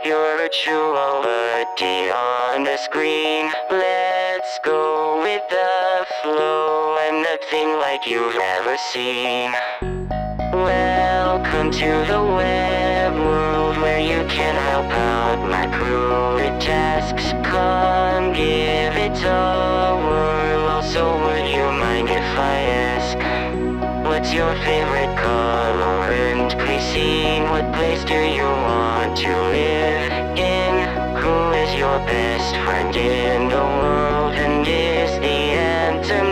You're virtuality on the screen. Let's go with the flow. I'm nothing like you've ever seen. Welcome to the web world where you can help out my crew with tasks. Come give it a whirl. Also, would you mind if I ask, what's your favorite color and cuisine? What place do you want to live in? Who is your best friend in the world? And is the answer